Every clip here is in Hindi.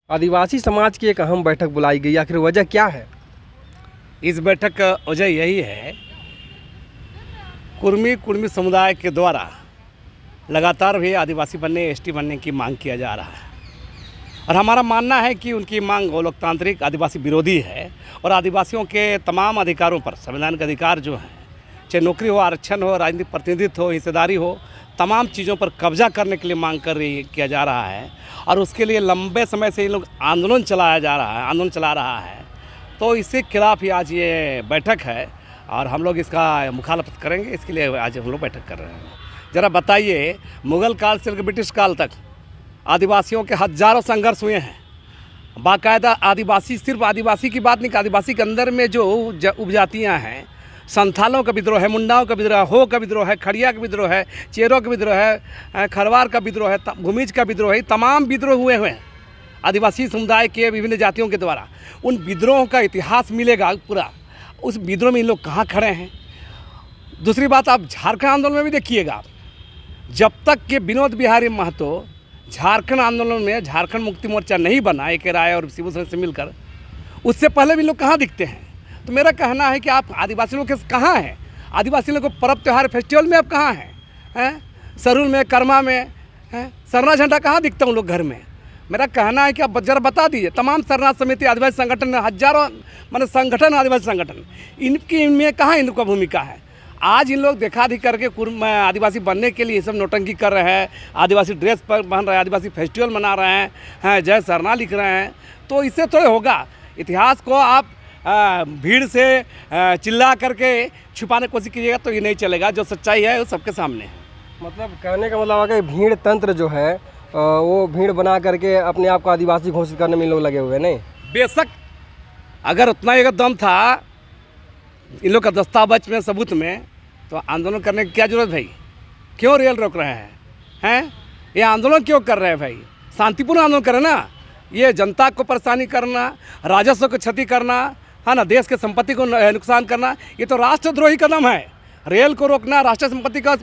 आदिवासी समाज की एक अहम बैठक बुलाई गई, आखिर वजह क्या है? इस बैठक का वजह यही है, कुर्मी समुदाय के द्वारा लगातार भी आदिवासी बनने, एसटी बनने की मांग किया जा रहा है। और हमारा मानना है कि उनकी मांग लोकतांत्रिक आदिवासी विरोधी है और आदिवासियों के तमाम अधिकारों पर, संवैधानिक अधिकार जो हैं, चाहे नौकरी हो, आरक्षण हो, राजनीतिक प्रतिनिधित्व हो, हिस्सेदारी हो, तमाम चीज़ों पर कब्जा करने के लिए मांग किया जा रहा है। और उसके लिए लंबे समय से ये लोग आंदोलन चला रहा है। तो इसके खिलाफ ही आज ये बैठक है और हम लोग इसका मुखालफत करेंगे। इसके लिए आज हम लोग बैठक कर रहे हैं। ज़रा बताइए, मुग़ल काल से लेकर ब्रिटिश काल तक आदिवासियों के हज़ारों संघर्ष हुए हैं। बाकायदा आदिवासी, सिर्फ आदिवासी की बात नहीं, आदिवासी के अंदर में जो उपजातियाँ हैं, संथालों का विद्रोह है, मुंडाओं का विद्रोह है, हो का विद्रोह है, खड़िया का विद्रोह है, चेरों का विद्रोह है, खरवार का विद्रोह है, भूमिज का विद्रोह है, तमाम विद्रोह हुए हैं आदिवासी समुदाय के विभिन्न जातियों के द्वारा। उन विद्रोहों का इतिहास मिलेगा पूरा। उस विद्रोह में इन लोग कहाँ खड़े हैं। दूसरी बात, आप झारखंड आंदोलन में भी देखिएगा, जब तक कि विनोद बिहारी महतो झारखंड आंदोलन में झारखंड मुक्ति मोर्चा नहीं बना ए के राय और शिबू सोरेन से मिलकर, उससे पहले भी लोग कहाँ दिखते हैं। तो मेरा कहना है कि आप आदिवासी लोग कहाँ हैं? आदिवासी लोग को पर्व त्यौहार फेस्टिवल में आप कहाँ हैं? सरूल में, कर्मा में, सरना झंडा कहाँ दिखता उन लोग घर में? मेरा कहना है कि आप जरा बता दीजिए। तमाम सरना समिति, आदिवासी संगठन, हजारों संगठन, आदिवासी संगठन, इनमें कहाँ इनका भूमिका है? आज इन लोग दिखादी करके आदिवासी बनने के लिए सब नौटंकी कर रहे हैं, आदिवासी ड्रेस पर पहन रहे हैं, आदिवासी फेस्टिवल मना रहे हैं, जय सरना लिख रहे हैं। तो इससे थोड़े होगा। इतिहास को आप भीड़ से चिल्ला करके छुपाने की कोशिश कीजिएगा तो ये नहीं चलेगा। जो सच्चाई है वो सबके सामने है। मतलब कहने का मतलब है कि भीड़ तंत्र जो है वो भीड़ बना करके अपने आप को आदिवासी घोषित करने में लोग लगे हुए नहीं। बेशक अगर उतना एक दम था इन लोग का दस्तावेज में, सबूत में, तो आंदोलन करने की क्या जरूरत भाई? क्यों रेल रोक रहे हैं? ये आंदोलन क्यों कर रहे हैं भाई? शांतिपूर्ण आंदोलन करें ना। ये जनता को परेशानी करना, राजस्व को क्षति करना, है ना, देश के संपत्ति को नुकसान करना, ये तो राष्ट्रद्रोही कदम है। रेल को रोकना, राष्ट्र संपत्ति का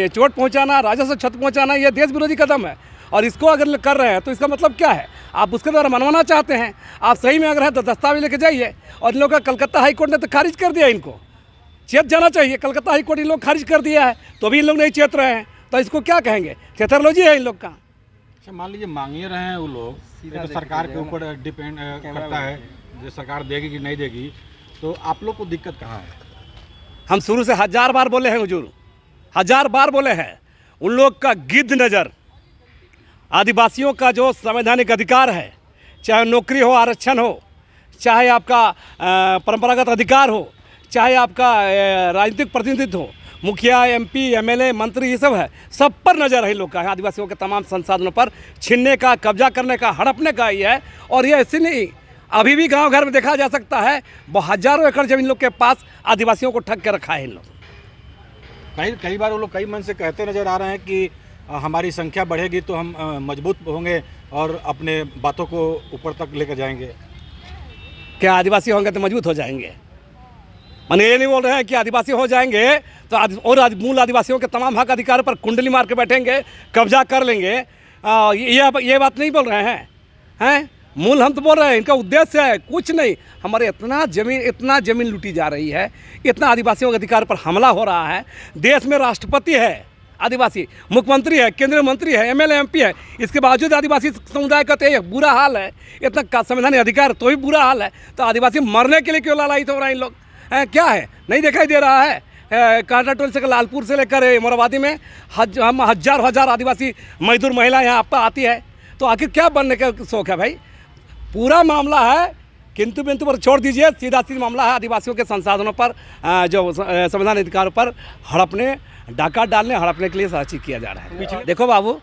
चोट पहुंचाना, राजस्व क्षति पहुंचाना, ये देश विरोधी कदम है। और इसको अगर कर रहे हैं तो इसका मतलब क्या है? आप उसके द्वारा मनवाना चाहते हैं। आप सही में अगर है तो दस्तावेज लेके जाइए। और इन लोगों का कलकत्ता हाई कोर्ट ने तो खारिज कर दिया, इनको चेत जाना चाहिए। कलकत्ता हाई कोर्ट इन लोग खारिज कर दिया है, तो भी इन लोग नहीं चेत रहे हैं। तो इसको क्या कहेंगे? थेथरोलॉजी है इन लोग का। अच्छा, मान लीजिए मांग रहे हैं वो लोग, तो सरकार के ऊपर डिपेंड करता है, जो सरकार देगी कि नहीं देगी। तो आप लोग को दिक्कत कहाँ है? हम शुरू से 1000 बार बोले हैं हुजूर, 1000 बार बोले हैं। उन लोग का गिद्ध नज़र आदिवासियों का जो संवैधानिक अधिकार है, चाहे नौकरी हो, आरक्षण हो, चाहे आपका परंपरागत अधिकार हो, चाहे आपका राजनीतिक प्रतिनिधित्व हो, मुखिया, एमपी, एमएलए, मंत्री, ये सब है, सब पर नज़र है लोग का। आदिवासियों के तमाम संसाधनों पर छीनने का, कब्जा करने का, हड़पने का ही है। और ये ऐसे नहीं, अभी भी गांव घर में देखा जा सकता है, हजारों एकड़ जमीन लोग के पास आदिवासियों को ठग के रखा है इन लोग। कई बार वो लोग कई मन से कहते नज़र आ रहे हैं कि हमारी संख्या बढ़ेगी तो हम मजबूत होंगे और अपने बातों को ऊपर तक लेकर जाएंगे। क्या आदिवासी होंगे तो मजबूत हो जाएंगे? मैंने ये नहीं बोल रहे हैं कि आदिवासी हो जाएंगे तो मूल आदिवासियों के तमाम हक अधिकार पर कुंडली मार के बैठेंगे, कब्जा कर लेंगे। ये बात नहीं बोल रहे हैं। मूल हम तो बोल रहे हैं, इनका उद्देश्य है कुछ नहीं। हमारे इतना ज़मीन लूटी जा रही है, इतना आदिवासियों के अधिकार पर हमला हो रहा है। देश में राष्ट्रपति है आदिवासी, मुख्यमंत्री है, केंद्रीय मंत्री है, एमएलए, एमपी है, इसके बावजूद आदिवासी समुदाय का तो बुरा हाल है। इतना संवैधानिक अधिकार तो भी बुरा हाल है। तो आदिवासी मरने के लिए क्यों लालायित हो रहा है इन लोग? क्या है? नहीं दिखाई दे रहा है? कांटाटोल से लालपुर से लेकर मोराबादी में हम हजार आदिवासी मजदूर महिला यहाँ आपका आती है। तो आखिर क्या बनने का शौक है भाई? पूरा मामला है किंतु बिंतु पर छोड़ दीजिए। सीधा मामला है आदिवासियों के संसाधनों पर, जो संवैधानिक अधिकारों पर हड़पने, डाका डालने, हड़पने के लिए सारा चीज़ किया जा रहा है। देखो बाबू,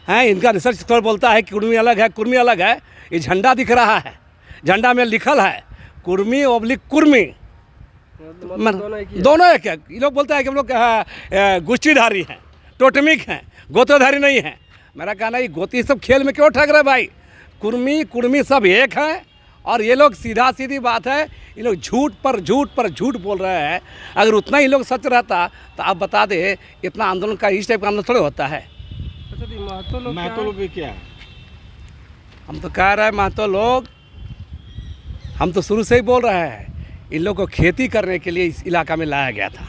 इनका रिसर्च स्कॉलर बोलता है कि कुर्मी अलग है, कुर्मी अलग है। ये झंडा दिख रहा है, झंडा में लिखल है कुर्मी ओब्लिक कुर्मी, दोनों एक है। ये लोग बोलते हैं कि हम लोग गोष्ठीधारी हैं, टोटमिक हैं, गोत्रधारी नहीं हैं। मेरा कहना है गोती सब खेल में क्यों ठग रहे भाई? कुर्मी सब एक हैं। और ये लोग सीधी बात है, ये लोग झूठ पर झूठ बोल रहे हैं। अगर उतना ही लोग सच रहता तो आप बता दे, इतना आंदोलन का इस टाइप का आंदोलन थोड़े होता है। महतो लोग भी क्या है? हम तो कह रहे हैं महतो लोग, हम तो शुरू से ही बोल रहे हैं, इन लोगों को खेती करने के लिए इस इलाका में लाया गया था,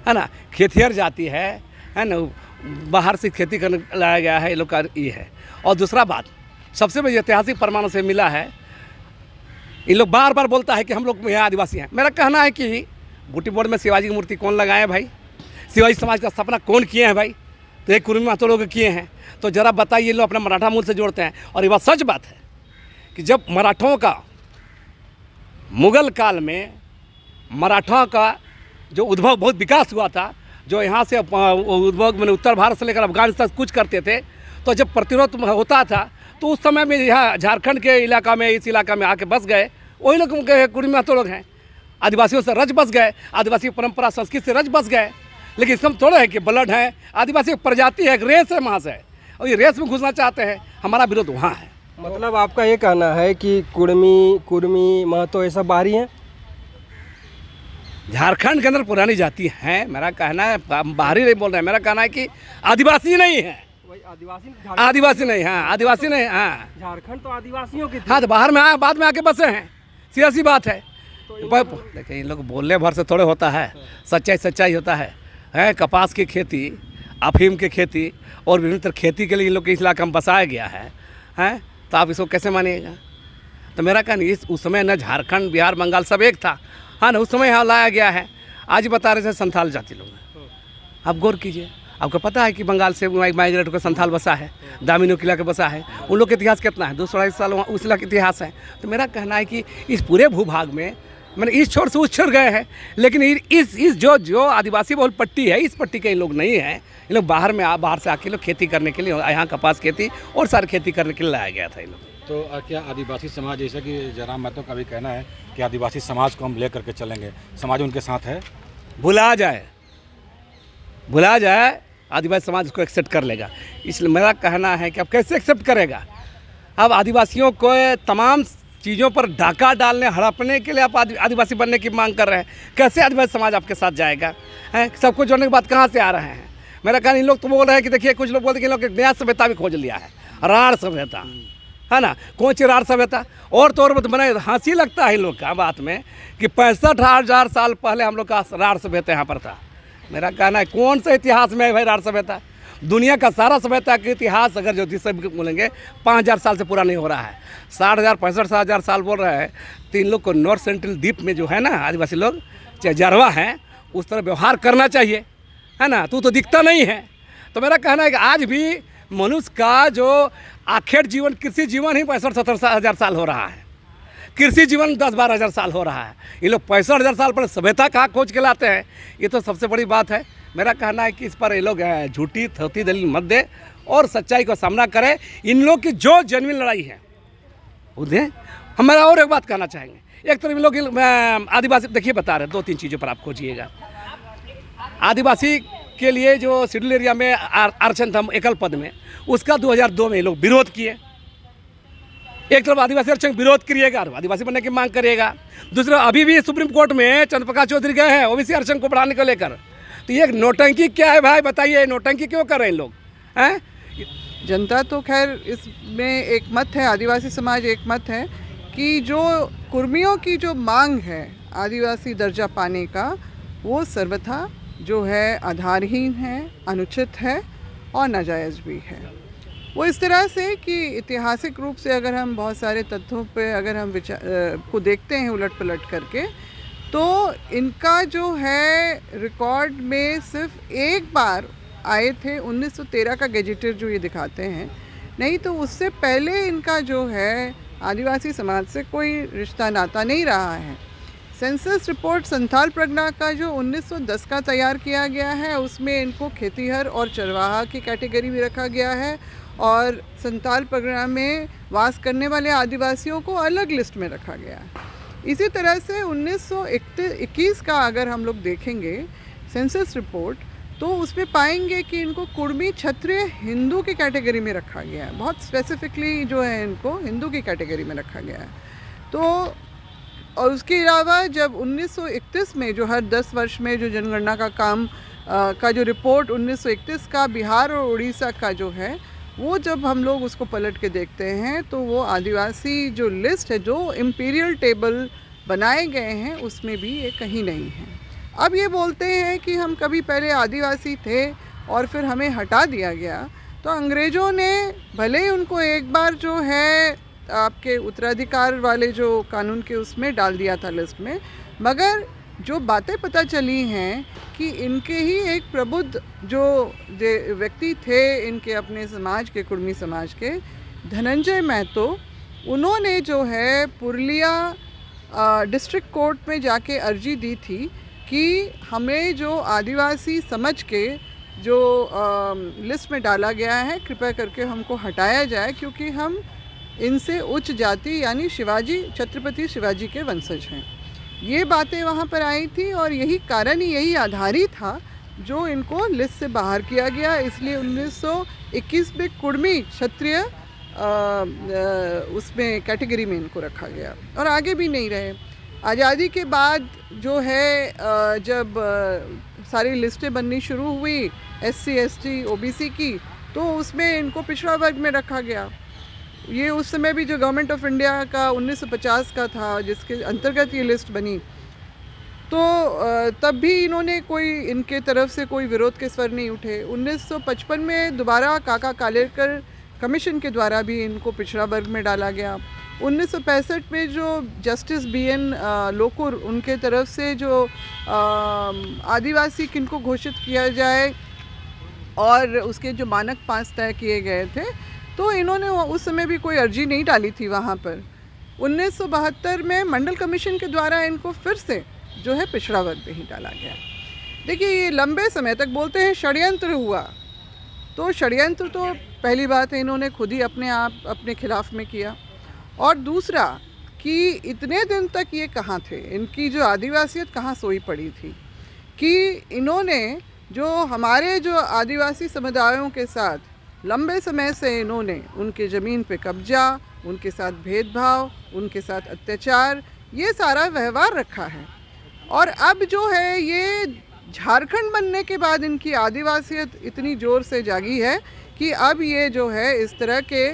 है ना। खेतिहर जाति है ना, बाहर से खेती करने लाया गया है, ये लोग का ये है। और दूसरा बात, सबसे बड़ी ऐतिहासिक प्रमाणों से मिला है, इन लोग बार बार बोलता है कि हम लोग यहाँ आदिवासी हैं। मेरा कहना है कि बूटी बोर्ड में शिवाजी की मूर्ति कौन लगाए भाई? शिवाजी समाज का स्थापना कौन किए हैं भाई? तो एक कुर्मी महतो लोग किए हैं। तो ज़रा बताइए, ये लोग अपना मराठा मूल से जोड़ते हैं। और ये बात सच बात है कि जब मराठों का मुगल काल में मराठा का जो उद्भव बहुत विकास हुआ था, जो यहाँ से उद्भव मैंने उत्तर भारत से लेकर अफगानिस्तान कुछ करते थे, तो जब प्रतिरोध होता था तो उस समय में यहाँ झारखंड के इलाका में, इस इलाका में आके बस गए। वही लोग कुर्मी महतो लोग हैं, आदिवासियों से रच बस गए, आदिवासी परंपरा संस्कृति से रच बस गए। लेकिन इसका थोड़ा है कि ब्लड है, आदिवासी प्रजाति है, एक रेस है वहाँ से, और ये रेस में घुसना चाहते हैं। हमारा विरोध वहाँ है। मतलब आपका ये कहना है कि कुर्मी महतो ये सब बाहरी हैं? झारखंड के अंदर पुरानी जाति हैं। मेरा कहना है, बाहरी नहीं बोल रहे हैं, मेरा कहना है कि आदिवासी नहीं है। वही आदिवासी नहीं, हाँ आदिवासी नहीं, हाँ झारखंड तो आदिवासियों की थी। हाँ, तो बाहर में बाद में आके बसे हैं, सियासी बात है। देखिए, इन लोग बोलने भर से थोड़े होता है, सच्चाई होता है। कपास की खेती, अफीम की खेती और विभिन्न तरह खेती के लिए इन लोग के इस इलाका में बसाया गया है। तो आप इसको कैसे मानिएगा? तो मेरा कहना, उस समय न झारखंड, बिहार, बंगाल सब एक था, हाँ ना, उस समय यहाँ लाया गया है। आज बता रहे थे संथाल जाति लोग हैं। आप गौर कीजिए, आपको पता है कि बंगाल से माइग्रेट होकर संथाल बसा है, दामिनो किला के बसा है। उन लोग का इतिहास कितना है? 200-250 साल उस इलाके का इतिहास है। तो मेरा कहना है कि इस पूरे भूभाग में मैंने इस छोर से उस छोर गए हैं, लेकिन इस जो आदिवासी बहुल पट्टी है, इस पट्टी के इन लोग नहीं हैं। इन लोग बाहर से आके लोग खेती करने के लिए, यहाँ कपास खेती और सारी खेती करने के लिए लाया गया था इन लोग। तो क्या आदिवासी समाज, जैसा कि जयराम महतो का भी कहना है कि आदिवासी समाज को हम ले करके चलेंगे, समाज उनके साथ है? भुला जाए आदिवासी समाज उसको एक्सेप्ट कर लेगा। इसलिए मेरा कहना है कि अब कैसे एक्सेप्ट करेगा? अब आदिवासियों को तमाम चीज़ों पर डाका डालने, हड़पने के लिए आप आदिवासी बनने की मांग कर रहे हैं। कैसे आदिवासी समाज आपके साथ जाएगा? सब कुछ जोड़ने के बाद कहाँ से आ रहे हैं? मेरा कहना, इन लोग तो बोल रहे हैं कि देखिए, कुछ लोग बोलते हैं कि इन लोग नया सभ्यता भी खोज लिया है, राढ़ सभ्यता, है ना। कौन सी राढ़ सभ्यता? और तो और बने हंसी लगता है इन लोग का बात में कि 65,000 साल पहले हम लोग का राढ़ सभ्यता यहाँ पर था। मेरा कहना है, कौन सा इतिहास में है भाई राढ़ सभ्यता? दुनिया का सारा सभ्यता का इतिहास अगर ज्योतिष बोलेंगे 5,000 साल से पूरा नहीं हो रहा है। 60,000 65,000 साल बोल रहे हैं। तो इन लोग को नॉर्थ सेंट्रल द्वीप में जो है ना, आदिवासी लोग चाहे जारवा हैं, उस तरह व्यवहार करना चाहिए, है ना। तो दिखता नहीं है। तो मेरा कहना है कि आज भी मनुष्य का जो आखिर जीवन, कृषि जीवन ही 65-70,000 साल हो रहा है। कृषि जीवन 10-12 हज़ार साल हो रहा है। ये लोग 65,000 साल पर सभ्यता कहाँ खोज के लाते हैं? ये तो सबसे बड़ी बात है। मेरा कहना है कि इस पर ये लोग झूठी थोती दलील मत दे और सच्चाई का सामना करें। इन लोग की जो जेन्युइन लड़ाई है उन्हें हमारा। और एक बात कहना चाहेंगे, एक तरफ इन लोग आदिवासी, देखिए बता रहे 2-3 चीज़ों पर आप खोजिएगा। आदिवासी के लिए जो शेड्यूल एरिया में आरक्षण था एकल पद में, उसका 2002 में ये लोग विरोध किए। एक तरफ आदिवासी आरक्षण विरोध करिएगा, आदिवासी बनने की मांग करिएगा। दूसरा, अभी भी सुप्रीम कोर्ट में चंद्रप्रकाश चौधरी गए हैं ओबीसी आरक्षण को बढ़ाने को लेकर। तो ये नोटंकी क्या है भाई? बताइए, नोटंकी क्यों कर रहे हैं इन लोग? हैं? जनता तो खैर इसमें एक मत है, आदिवासी समाज एक मत है कि जो कुर्मियों की जो मांग है आदिवासी दर्जा पाने का, वो सर्वथा जो है आधारहीन है, अनुचित है और नाजायज़ भी है। वो इस तरह से कि ऐतिहासिक रूप से अगर हम बहुत सारे तथ्यों पे अगर हम को देखते हैं उलट पलट करके, तो इनका जो है रिकॉर्ड में सिर्फ एक बार आए थे 1913 का गैजेटियर जो ये दिखाते हैं, नहीं तो उससे पहले इनका जो है आदिवासी समाज से कोई रिश्ता नाता नहीं रहा है। सेंसस रिपोर्ट संथाल परगना का जो 1910 का तैयार किया गया है, उसमें इनको खेतीहर और चरवाहा की कैटेगरी में रखा गया है और संथाल परगना में वास करने वाले आदिवासियों को अलग लिस्ट में रखा गया है। इसी तरह से 1921 का अगर हम लोग देखेंगे सेंसस रिपोर्ट, तो उसमें पाएंगे कि इनको कुर्मी, क्षत्रिय, हिंदू की कैटेगरी में रखा गया है। बहुत स्पेसिफिकली जो है इनको हिंदू की कैटेगरी में रखा गया है। तो और उसके अलावा जब 1931 में जो हर 10 वर्ष में जो जनगणना का काम का जो रिपोर्ट 1931 का बिहार और उड़ीसा का जो है, वो जब हम लोग उसको पलट के देखते हैं तो वो आदिवासी जो लिस्ट है, जो इम्पीरियल टेबल बनाए गए हैं, उसमें भी ये कहीं नहीं है। अब ये बोलते हैं कि हम कभी पहले आदिवासी थे और फिर हमें हटा दिया गया। तो अंग्रेज़ों ने भले ही उनको एक बार जो है आपके उत्तराधिकार वाले जो कानून के उसमें डाल दिया था लिस्ट में, मगर जो बातें पता चली हैं कि इनके ही एक प्रबुद्ध जो व्यक्ति थे इनके अपने समाज के, कुर्मी समाज के, धनंजय महतो, उन्होंने जो है पुरुलिया डिस्ट्रिक्ट कोर्ट में जाके अर्जी दी थी कि हमें जो आदिवासी समझ के जो लिस्ट में डाला गया है, कृपया करके हमको हटाया जाए, क्योंकि हम इनसे उच्च जाति यानी शिवाजी, छत्रपति शिवाजी के वंशज हैं। ये बातें वहाँ पर आई थी और यही कारण, यही आधार ही था जो इनको लिस्ट से बाहर किया गया। इसलिए 1921 में कुर्मी क्षत्रिय उसमें कैटेगरी में इनको रखा गया और आगे भी नहीं रहे। आज़ादी के बाद जो है जब सारी लिस्टें बननी शुरू हुई SC, ST, OBC की, तो उसमें इनको पिछड़ा वर्ग में रखा गया। ये उस समय भी जो गवर्नमेंट ऑफ इंडिया का 1950 का था, जिसके अंतर्गत ये लिस्ट बनी, तो तब भी इन्होंने कोई, इनके तरफ से कोई विरोध के स्वर नहीं उठे। 1955 में दोबारा काका कालेलकर कमीशन के द्वारा भी इनको पिछड़ा वर्ग में डाला गया। 1965 में जो जस्टिस BN लोकुर, उनके तरफ से जो आदिवासी किनको घोषित किया जाए और उसके जो मानक 5 तय किए गए थे, तो इन्होंने उस समय भी कोई अर्जी नहीं डाली थी वहाँ पर। 1972 में मंडल कमीशन के द्वारा इनको फिर से जो है पिछड़ा वर्ग में ही डाला गया। देखिए, ये लंबे समय तक बोलते हैं षड्यंत्र हुआ, तो षड्यंत्र तो पहली बात है इन्होंने खुद ही अपने आप अपने खिलाफ में किया, और दूसरा कि इतने दिन तक ये कहाँ थे, इनकी जो आदिवासियत कहाँ सोई पड़ी थी, कि इन्होंने जो हमारे जो आदिवासी समुदायों के साथ लंबे समय से इन्होंने उनके ज़मीन पे कब्जा, उनके साथ भेदभाव, उनके साथ अत्याचार, ये सारा व्यवहार रखा है। और अब जो है ये झारखंड बनने के बाद इनकी आदिवासियत इतनी ज़ोर से जागी है कि अब ये जो है इस तरह के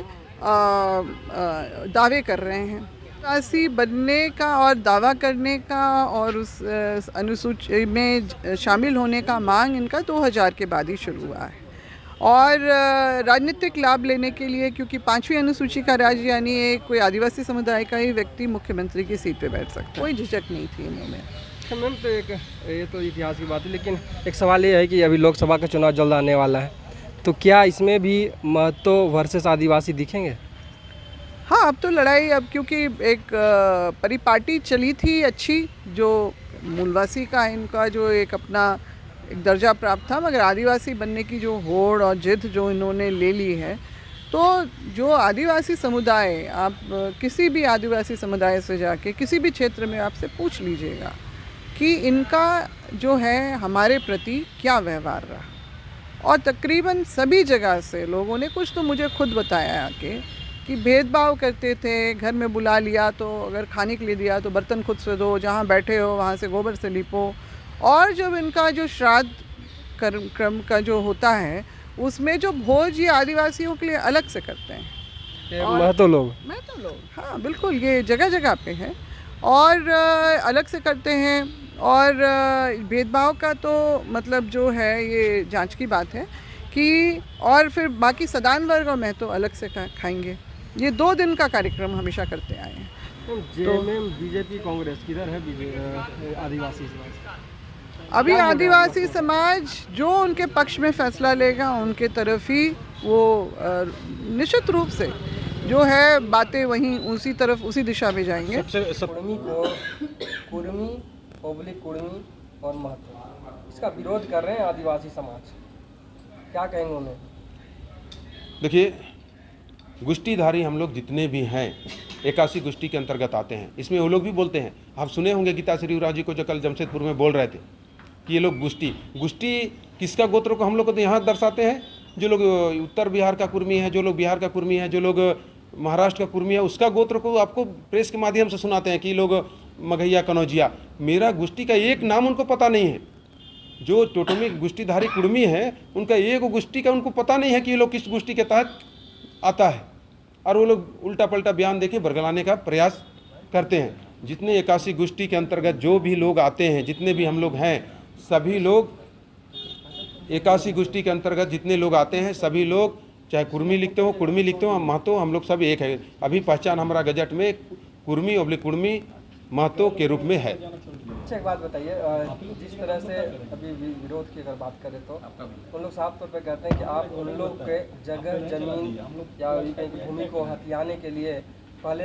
दावे कर रहे हैं। आदिवासी बनने का और दावा करने का और उस अनुसूची में शामिल होने का मांग इनका 2000 के बाद ही शुरू हुआ है। और राजनीतिक लाभ लेने के लिए, क्योंकि 5वीं अनुसूची का राज्य यानी एक कोई आदिवासी समुदाय का ही व्यक्ति मुख्यमंत्री की सीट पे बैठ सकता है, कोई झिझक नहीं थी इनमें। मैम, तो ये तो इतिहास की बात है, लेकिन एक सवाल ये है कि अभी लोकसभा का चुनाव जल्द आने वाला है, तो क्या इसमें भी महतो वर्सेस आदिवासी दिखेंगे? हाँ, अब तो लड़ाई, अब क्योंकि एक परिपाटी चली थी अच्छी, जो मूलवासी का इनका जो एक अपना एक दर्जा प्राप्त था, मगर आदिवासी बनने की जो होड़ और जिद जो इन्होंने ले ली है, तो जो आदिवासी समुदाय, आप किसी भी आदिवासी समुदाय से जाके किसी भी क्षेत्र में आपसे पूछ लीजिएगा कि इनका जो है हमारे प्रति क्या व्यवहार रहा, और तकरीबन सभी जगह से लोगों ने, कुछ तो मुझे खुद बताया आके, कि भेदभाव करते थे। घर में बुला लिया तो अगर खाने के लिए दिया तो बर्तन खुद से धो, जहाँ बैठे हो वहाँ से गोबर से लिपो, और जब इनका जो श्राद्ध क्रम का जो होता है उसमें जो भोज ये आदिवासियों के लिए अलग से करते हैं। महतो लोग, हाँ बिल्कुल, ये जगह जगह पे है और अलग से करते हैं। और भेदभाव का तो मतलब जो है ये जांच की बात है कि, और फिर बाकी सदान वर्ग और महतो अलग से खाएंगे। ये 2 दिन का कार्यक्रम हमेशा करते आए हैं। JMM, BJP, कांग्रेस किधर है आदिवासी समाज? अभी आदिवासी समाज जो उनके पक्ष में फैसला लेगा उनके तरफ ही वो निश्चित रूप से जो है बातें वहीं उसी तरफ, उसी दिशा में जाएंगे। कुर्मी, पब्लिक कुर्मी और महतो इसका विरोध कर रहे हैं आदिवासी समाज, क्या कहेंगे उन्हें? देखिए, गुष्टीधारी हम लोग जितने भी हैं 81 गुष्टी के अंतर्गत आते हैं। इसमें वो लोग भी बोलते हैं, आप सुने होंगे गीता श्री उराव जी को जो कल जमशेदपुर में बोल रहे थे कि ये लोग गुष्टी किसका गोत्र को हम लोग को तो यहाँ दर्शाते हैं, जो लोग उत्तर बिहार का कुर्मी है, जो लोग बिहार का कुर्मी है, जो लोग महाराष्ट्र का कुर्मी है, उसका गोत्र को आपको प्रेस के माध्यम से सुनाते हैं कि लोग मघैया, कनौजिया। मेरा गुष्टी का एक नाम उनको पता नहीं है। जो टोटमी गुष्टीधारी कुर्मी है उनका एक गुष्टी का उनको पता नहीं है कि ये लोग किस गुष्टी के तहत आता है और वो लोग उल्टा पल्टा बयान देके बरगलाने का प्रयास करते हैं। जितने 81 गोष्ठी के अंतर्गत जो भी लोग आते हैं, जितने भी हम लोग हैं, सभी लोग 81 गोष्ठी के अंतर्गत जितने लोग आते हैं सभी लोग, चाहे कुर्मी लिखते हो, कुर्मी लिखते हो, महतो, हम लोग सब एक है। अभी पहचान हमारा गजट में कुर्मी ओब्लिक कुर्मी महतो के रूप में है। अच्छा, एक बात बताइए, जिस तरह से अभी विरोध की अगर बात करें तो उन लोग साफ तौर पे कहते हैं कि आप उन लोग के जगह जमीन या कहीं भूमि को हथियाने के लिए पहले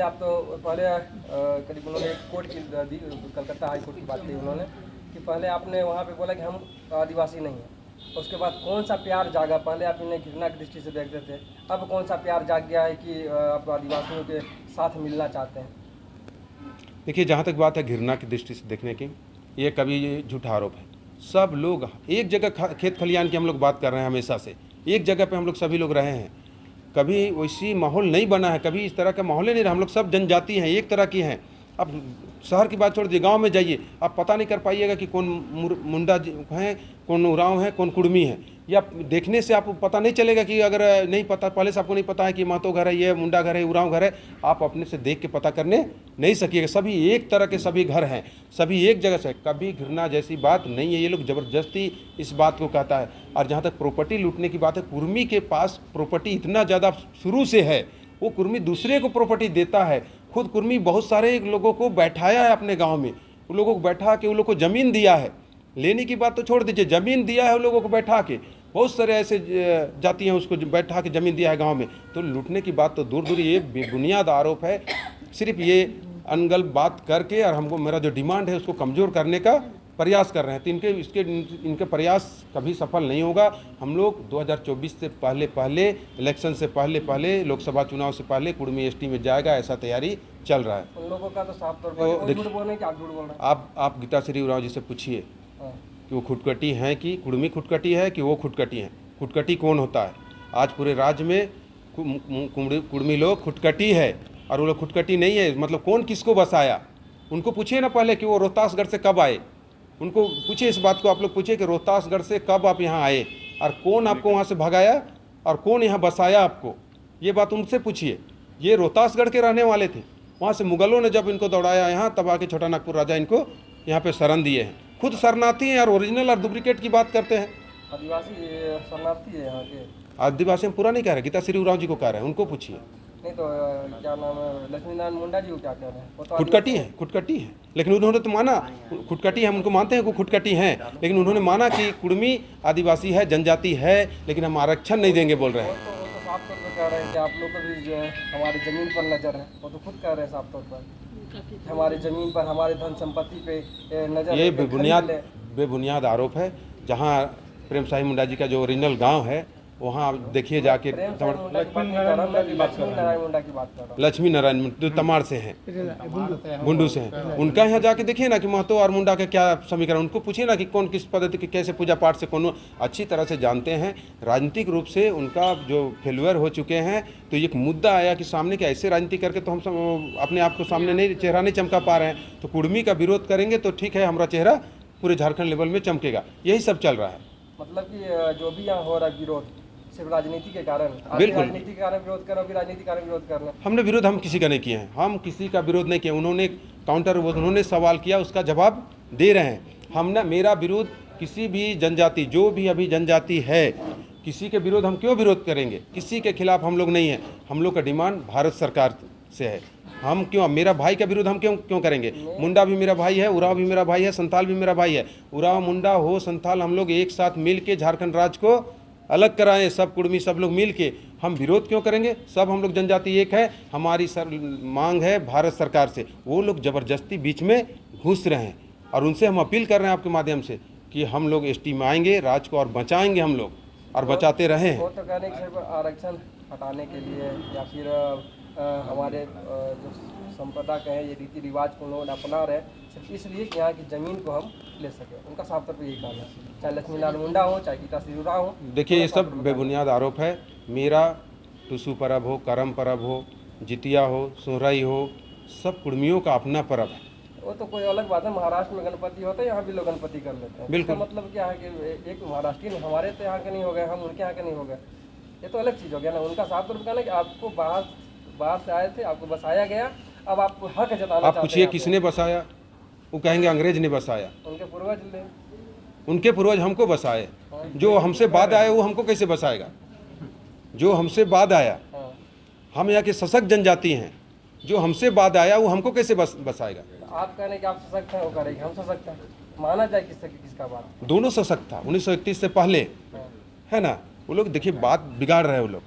करीब उन्होंने एक कोर्ट की कलकत्ता हाई कोर्ट की बात की उन्होंने कि पहले आपने वहाँ पे बोला कि हम आदिवासी नहीं हैं। उसके बाद कौन सा प्यार जागा? पहले आप इन्हें घृणा की दृष्टि से देखते थे, अब कौन सा प्यार जाग गया है कि आप आदिवासियों के साथ मिलना चाहते हैं? देखिए, जहाँ तक बात है घृणा की दृष्टि से देखने की, ये कभी ये झूठा आरोप है। सब लोग एक जगह खेत खलियान की हम लोग बात कर रहे हैं, हमेशा से एक जगह पे हम लोग सभी लोग रहे हैं। कभी वैसी माहौल नहीं बना है, कभी इस तरह का माहौल ही नहीं रहा। हम लोग सब जनजाति हैं, एक तरह की हैं। अब शहर की बात छोड़ दीजिए, गांव में जाइए, आप पता नहीं कर पाइएगा कि कौन मुंडा है, कौन उरांव है, कौन कुर्मी है। या देखने से आपको पता नहीं चलेगा कि अगर नहीं पता, पहले से आपको नहीं पता है कि महतो घर है, ये मुंडा घर है, उरांव घर है, आप अपने से देख के पता करने नहीं सकिएगा। सभी एक तरह के सभी घर हैं, सभी एक जगह से। कभी घृणा जैसी बात नहीं है। ये लोग ज़बरदस्ती इस बात को कहता है। और जहाँ तक प्रॉपर्टी लूटने की बात है, कुर्मी के पास प्रॉपर्टी इतना ज़्यादा शुरू से है, वो कुर्मी दूसरे को प्रॉपर्टी देता है। खुद कुर्मी बहुत सारे लोगों को बैठाया है अपने गांव में, उन लोगों को बैठा के उन लोगों को ज़मीन दिया है। लेने की बात तो छोड़ दीजिए, ज़मीन दिया है उन लोगों को बैठा के। बहुत सारे ऐसे जाति हैं, उसको बैठा के ज़मीन दिया है गांव में। तो लूटने की बात तो दूर दूर, ये बेबुनियाद आरोप है। सिर्फ ये अनगल बात करके और हमको मेरा जो डिमांड है उसको कमज़ोर करने का प्रयास कर रहे हैं। तो इनके प्रयास कभी सफल नहीं होगा। हम लोग 2024 से पहले इलेक्शन से पहले लोकसभा चुनाव से पहले कुर्मी एसटी में जाएगा, ऐसा तैयारी चल रहा है। उन लोगों का तो साफ तौर पर झूठ बोल रहे हैं कि आप झूठ बोल रहे हैं। आप गीताश्री उरांव जी से पूछिए कि वो खुटकटी हैं कि कुर्मी खुटकटी है कि वो खुटकटी हैं। खुटकटी कौन होता है? आज पूरे राज्य में कुर्मी लोग खुटकटी है और वो लोग खुटकटी नहीं है। मतलब कौन किसको बसाया? उनको पूछिए ना पहले कि वो रोहतासगढ़ से कब आए। उनको पूछिए, इस बात को आप लोग पूछिए कि रोहतासगढ़ से कब आप यहाँ आए और कौन आपको वहाँ से भगाया और कौन यहाँ बसाया आपको। ये बात उनसे पूछिए। ये रोहतासगढ़ के रहने वाले थे। वहाँ से मुगलों ने जब इनको दौड़ाया यहाँ, तब आके छोटा नागपुर राजा इनको यहाँ पे शरण दिए हैं। खुद शरणार्थी हैं और ओरिजिनल और डुप्लीकेट की बात करते हैं। आदिवासी शरणार्थी है यहाँ के। आदिवासी हम पूरा नहीं कह रहे, गीताश्री उरांव जी को कह रहे हैं, उनको पूछिए। नहीं तो क्या नाम है, लक्ष्मी नारायण मुंडा जी को क्या कह रहे हैं? वो तो खुटकटी है। लेकिन उन्होंने तो माना खुटकटी, हम उनको मानते हैं कि खुटकटी हैं, लेकिन उन्होंने माना कि कुर्मी आदिवासी है, जनजाति है, लेकिन हम आरक्षण नहीं देंगे बोल रहे हैं। वो तो साफ तौर पर कह रहे हैं कि आप लोग को भी जो है हमारी ज़मीन पर नज़र है। वो तो खुद कह रहे हैं साफ तौर पर, हमारी ज़मीन पर, हमारे धन संपत्ति पे नज़र। ये बेबुनियाद आरोप है। जहाँ प्रेम साही मुंडा जी का जो ओरिजिनल गाँव है, वहाँ देखिए जाके। लक्ष्मी नारायण जो तमाड़ से हैं, बुंडू से हैं, उनका यहाँ जाके देखिए ना कि महतो और मुंडा का क्या समीकरण। उनको पूछिए ना कि कौन किस पद्धति के कैसे पूजा पाठ से कौन अच्छी तरह से जानते हैं। राजनीतिक रूप से उनका जो फेल्यूर हो चुके हैं, तो एक मुद्दा आया कि सामने कि ऐसे राजनीति करके तो हम अपने आप को सामने नहीं, चेहरा नहीं चमका पा रहे हैं। तो कुर्मी का विरोध करेंगे तो ठीक है, हमारा चेहरा पूरे झारखंड लेवल में चमकेगा। यही सब चल रहा है। मतलब कि जो भी यहाँ हो रहा है विरोध सिर्फ राजनीति के कारण, बिल्कुल राजनीति के कारण विरोध करना, भी राजनीति के कारण विरोध करना। हमने विरोध हम किसी का नहीं किए हैं, हम किसी का विरोध नहीं किया। उन्होंने काउंटर, उन्होंने सवाल किया, उसका जवाब दे रहे हैं। हमने, मेरा विरोध किसी भी जनजाति, जो भी अभी जनजाति है, किसी के विरोध हम क्यों विरोध करेंगे? किसी के खिलाफ हम लोग नहीं हैं। हम लोग का डिमांड भारत सरकार से है। हम क्यों, मेरा भाई का विरोध हम क्यों करेंगे? मुंडा भी मेरा भाई है, उरांव भी मेरा भाई है, संथाल भी मेरा भाई है। उरांव, मुंडा हो, संथाल, हम लोग एक साथ मिल के झारखंड राज्य को अलग कराएं। सब कुर्मी सब लोग मिल के, हम विरोध क्यों करेंगे? सब हम लोग जनजाति एक है। हमारी मांग है भारत सरकार से। वो लोग ज़बरदस्ती बीच में घुस रहे हैं और उनसे हम अपील कर रहे हैं आपके माध्यम से कि हम लोग एसटी में आएंगे, राज्य को और बचाएंगे हम लोग, और बचाते रहे हैं। वो तो कहने कि सिर्फ आरक्षण हटाने के लिए या फिर हमारे जो संप्रदाय के हैं, ये रीति रिवाज को उन्होंने अपना रहे सिर्फ इसलिए कि यहाँ की ज़मीन को हम ले सकें। उनका साफ तौर पर यही कहना है, चाहे लक्ष्मी नारायण मुंडा हो, चाहे गीताश्री उरांव हो। देखिए, ये सब बेबुनियाद आरोप है। मेरा टुसु पर्व हो, करम पर्व हो, जितिया हो, सोहराई हो, सब कुर्मियों का अपना पर्व है। वो तो कोई अलग बात है। महाराष्ट्र में गणपति होता है, यहाँ भी लोग गणपति कर लेते हैं। बिल्कुल। मतलब क्या है कि एक महाराष्ट्रीय हमारे तो यहाँ के नहीं हो गए, हम उनके यहाँ के नहीं हो गए। ये तो अलग चीज़ हो गया ना। उनका साफ तौर पर कहना कि आपको बाहर से आए थे, आपको बसाया गया, अब आपको हक जताना आप पूछिए किसने बसाया, वो कहेंगे अंग्रेज ने बसाया। उनके पूर्वज ले, उनके पूर्वज हमको बसाए, जो हमसे बाद आए वो हमको कैसे बसाएगा? जो हमसे बाद आया, हम यहाँ के सशक्त जनजाति हैं, जो हमसे बाद आया वो हमको कैसे बसाएगा? आप कहने कि आप सशक्त हैं, वो कह रहे कि हम सशक्त हैं, माना जाए किसका बात? दोनों सशक्त था 1931 से पहले, है ना। वो लोग देखिए बात बिगाड़ रहे हैं वो लोग।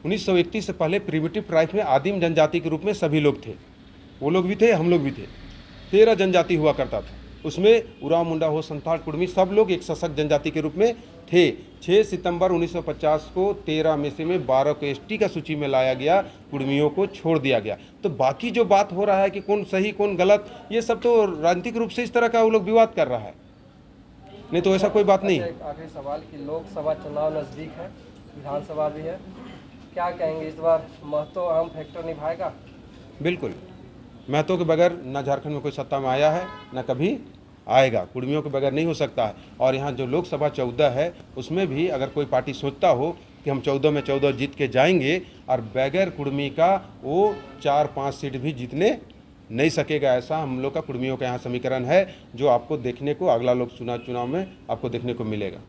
1931 से पहले प्रिमिटिव ट्राइब में आदिम जनजाति के रूप में सभी लोग थे, वो लोग भी थे, हम लोग भी थे। 13 जनजाति हुआ करता था, उसमें उराव, मुंडा हो, संथाल, कुड़मी सब लोग एक सशक्त जनजाति के रूप में थे। 6 सितंबर 1950 को 13 में से 12 को एसटी का सूची में लाया गया, कुड़मियों को छोड़ दिया गया। तो बाकी जो बात हो रहा है कि कौन सही कौन गलत, ये सब तो राजनीतिक रूप से इस तरह का वो लोग विवाद कर रहा है, नहीं तो ऐसा कोई बात नहीं है। एक आखिरी सवाल कि लोकसभा चुनाव नज़दीक है, विधानसभा भी है, क्या कहेंगे इस बार महतो अहम फैक्टर निभाएगा? बिल्कुल, महतो के बगैर ना झारखंड में कोई सत्ता में आया है ना कभी आएगा, कुड़मियों के बगैर नहीं हो सकता है। और यहाँ जो लोकसभा 14 है उसमें भी अगर कोई पार्टी सोचता हो कि हम 14 में 14 जीत के जाएंगे और बगैर कुड़मी का वो 4-5 सीट भी जीतने नहीं सकेगा, ऐसा हम लोग का कुड़मियों का यहाँ समीकरण है, जो आपको देखने को अगला लोकसभा चुनाव में आपको देखने को मिलेगा।